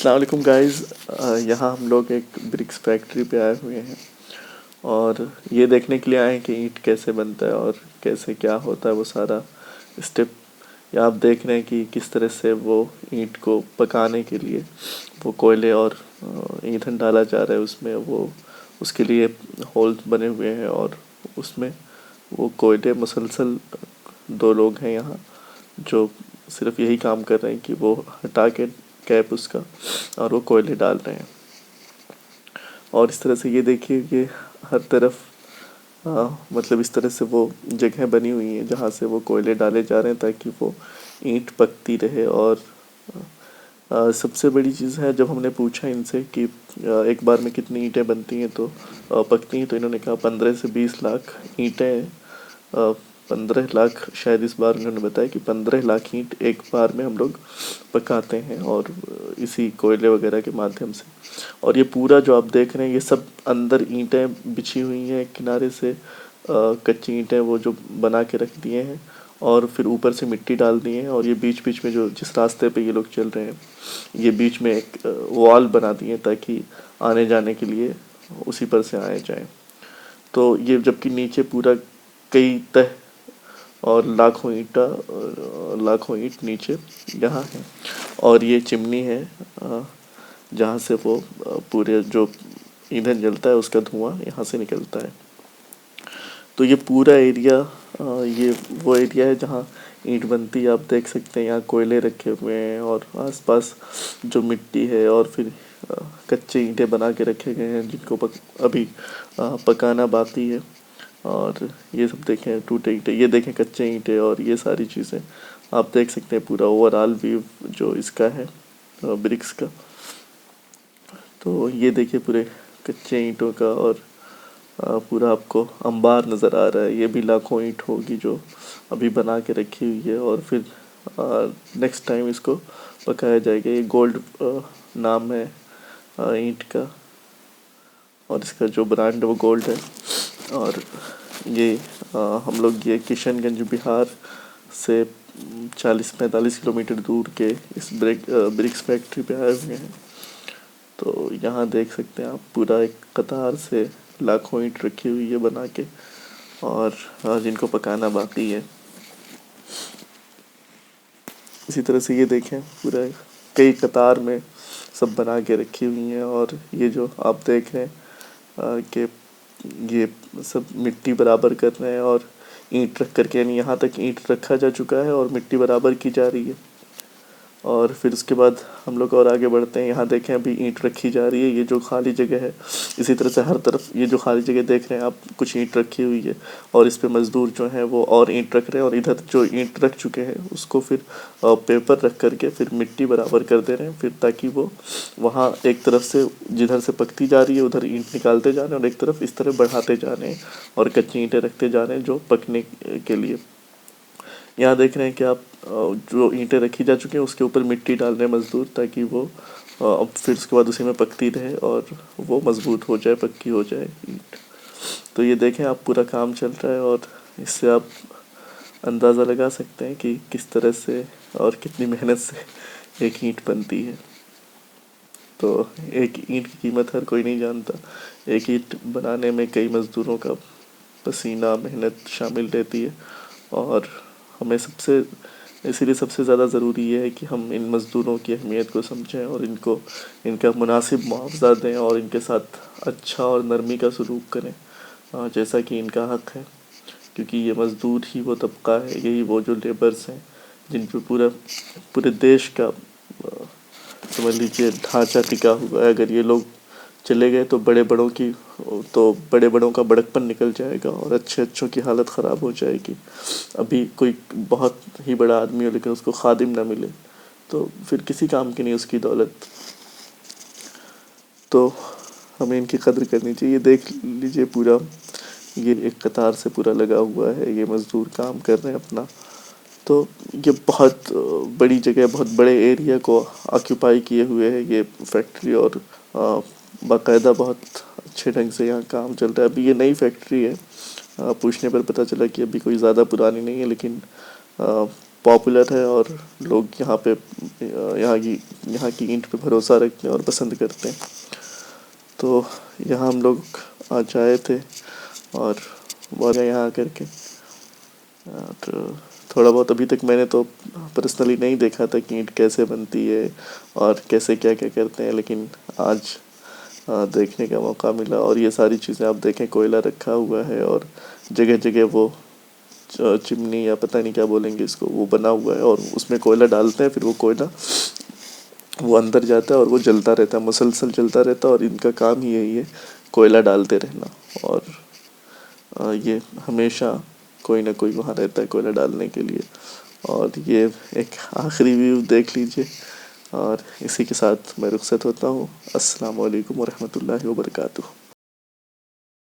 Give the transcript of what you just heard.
अस्सलाम वालेकुम गाइस। यहाँ हम लोग एक ब्रिक्स फैक्ट्री पे आए हुए हैं और ये देखने के लिए आए हैं कि ईंट कैसे बनता है और कैसे क्या होता है वो सारा स्टेप। या आप देख रहे हैं कि किस तरह से वो ईंट को पकाने के लिए वो कोयले और ईंधन डाला जा रहा है उसमें। वो उसके लिए होल्स बने हुए हैं और उसमें वो कोयले मुसलसल दो लोग हैं यहाँ जो सिर्फ यही काम कर रहे हैं कि वो हटा के कैप उसका और वो कोयले डाल रहे हैं। और इस तरह से ये देखिए कि हर तरफ मतलब इस तरह से वो जगह बनी हुई है जहाँ से वो कोयले डाले जा रहे हैं ताकि वो ईंट पकती रहे। और सबसे बड़ी चीज़ है, जब हमने पूछा इनसे कि एक बार में कितनी ईंटें बनती हैं तो पकती हैं, तो इन्होंने कहा 15 से 20 लाख ईंटें। 15 लाख शायद इस बार उन्होंने बताया कि 15 लाख ईंट एक बार में हम लोग पकाते हैं और इसी कोयले वगैरह के माध्यम से। और ये पूरा जो आप देख रहे हैं ये सब अंदर ईंटें बिछी हुई हैं किनारे से, कच्ची ईंटें वो जो बना के रख दिए हैं और फिर ऊपर से मिट्टी डाल दी है। और ये बीच बीच में जो जिस रास्ते पे ये लोग चल रहे हैं ये बीच में एक वॉल बना दी है ताकि आने जाने के लिए उसी पर से आए जाएं। तो ये जबकि नीचे पूरा कई तह और लाखों ईंट नीचे यहाँ है। और ये चिमनी है जहाँ से वो पूरे जो ईंधन जलता है उसका धुआं यहाँ से निकलता है। तो ये पूरा एरिया ये वो एरिया है जहाँ ईंट बनती है। आप देख सकते हैं यहाँ कोयले रखे हुए हैं और आसपास जो मिट्टी है और फिर कच्चे ईंटें बना के रखे गए हैं जिनको अभी पकाना बाकी है। और ये सब देखें टूटे ईंटें, ये देखें कच्चे ईंटें और ये सारी चीज़ें आप देख सकते हैं। पूरा ओवरऑल व्यू जो इसका है ब्रिक्स का, तो ये देखिए पूरे कच्चे ईंटों का और पूरा आपको अंबार नज़र आ रहा है। ये भी लाखों ईंट होगी जो अभी बना के रखी हुई है और फिर नेक्स्ट टाइम इसको पकाया जाएगा। ये गोल्ड नाम है ईंट का और इसका जो ब्रांड है वो गोल्ड है। और ये हम लोग ये किशनगंज बिहार से 40-45 किलोमीटर दूर के इस ब्रिक्स फैक्ट्री पे आए हुए हैं। तो यहाँ देख सकते हैं आप पूरा एक कतार से लाखों ईंट रखी हुई है बना के और जिनको पकाना बाकी है। इसी तरह से ये देखें पूरा कई कतार में सब बना के रखी हुई हैं। और ये जो आप देख रहे हैं कि ये सब मिट्टी बराबर कर रहे हैं और ईंट रख करके, यानी यहाँ तक ईंट रखा जा चुका है और मिट्टी बराबर की जा रही है। और फिर उसके बाद हम लोग और आगे बढ़ते हैं। यहाँ देखें अभी ईंट रखी जा रही है, ये जो खाली जगह है इसी तरह से हर तरफ ये जो खाली जगह देख रहे हैं आप कुछ ईंट रखी हुई है और इस पे मज़दूर जो हैं वो और ईंट रख रहे हैं। और इधर जो ईंट रख चुके हैं उसको फिर पेपर रख करके फिर मिट्टी बराबर कर दे रहे हैं, फिर ताकि वो वहाँ एक तरफ से जिधर से पकती जा रही है उधर ईंट निकालते जा रहे हैं और एक तरफ इस तरह बढ़ाते जा रहे हैं और कच्ची ईंटें रखते जा रहे हैं जो पकने के लिए। यहाँ देख रहे हैं कि आप जो ईंटें रखी जा चुकी हैं उसके ऊपर मिट्टी डाल रहे हैं मज़दूर ताकि वो अब फिर उसके बाद उसी में पकती रहे और वो मज़बूत हो जाए, पक्की हो जाए ईंट। तो ये देखें आप पूरा काम चल रहा है और इससे आप अंदाज़ा लगा सकते हैं कि किस तरह से और कितनी मेहनत से एक ईंट बनती है। तो एक ईंट की कीमत हर कोई नहीं जानता। एक ईंट बनाने में कई मज़दूरों का पसीना मेहनत शामिल रहती है और हमें इसीलिए सबसे ज़्यादा ज़रूरी ये है कि हम इन मज़दूरों की अहमियत को समझें और इनका मुनासिब मुआवज़ा दें और इनके साथ अच्छा और नरमी का सलूक करें जैसा कि इनका हक़ है। क्योंकि ये मज़दूर ही वो तबका है, यही वो जो लेबर्स हैं जिन पर पूरे देश का समझ लीजिए ढांचा टिका हुआ है। अगर ये लोग चले गए तो बड़े बड़ों का बड़कपन निकल जाएगा और अच्छों की हालत ख़राब हो जाएगी। अभी कोई बहुत ही बड़ा आदमी हो लेकिन उसको खादिम ना मिले तो फिर किसी काम की नहीं उसकी दौलत। तो हमें इनकी कद्र करनी चाहिए। देख लीजिए पूरा ये एक कतार से पूरा लगा हुआ है, ये मज़दूर काम कर रहे हैं अपना। तो ये बहुत बड़ी जगह, बहुत बड़े एरिया को ऑक्यूपाई किए हुए है ये फैक्ट्री और बाकायदा बहुत अच्छे ढंग से यहाँ काम चल रहा है। अभी ये नई फैक्ट्री है, पूछने पर पता चला कि अभी कोई ज़्यादा पुरानी नहीं है, लेकिन पॉपुलर है और लोग यहाँ की ईंट पे भरोसा रखते हैं और पसंद करते हैं। तो यहाँ हम लोग आज आए थे और बहुत यहाँ आकर के तो थोड़ा बहुत अभी तक मैंने तो पर्सनली नहीं देखा था कि ईंट कैसे बनती है और कैसे क्या क्या करते हैं, लेकिन आज देखने का मौका मिला। और ये सारी चीज़ें आप देखें, कोयला रखा हुआ है और जगह जगह वो चिमनी या पता नहीं क्या बोलेंगे इसको, वो बना हुआ है और उसमें कोयला डालते हैं, फिर वो कोयला वो अंदर जाता है और वो जलता रहता है, मुसलसल जलता रहता है। और इनका काम ही यही है, कोयला डालते रहना। और ये हमेशा कोई ना कोई वहाँ रहता है कोयला डालने के लिए। और ये एक आखिरी व्यू देख लीजिए और इसी के साथ मैं रुखसत होता हूँ। अस्सलाम वालेकुम वरहमतुल्लाहि वबरकातुहू।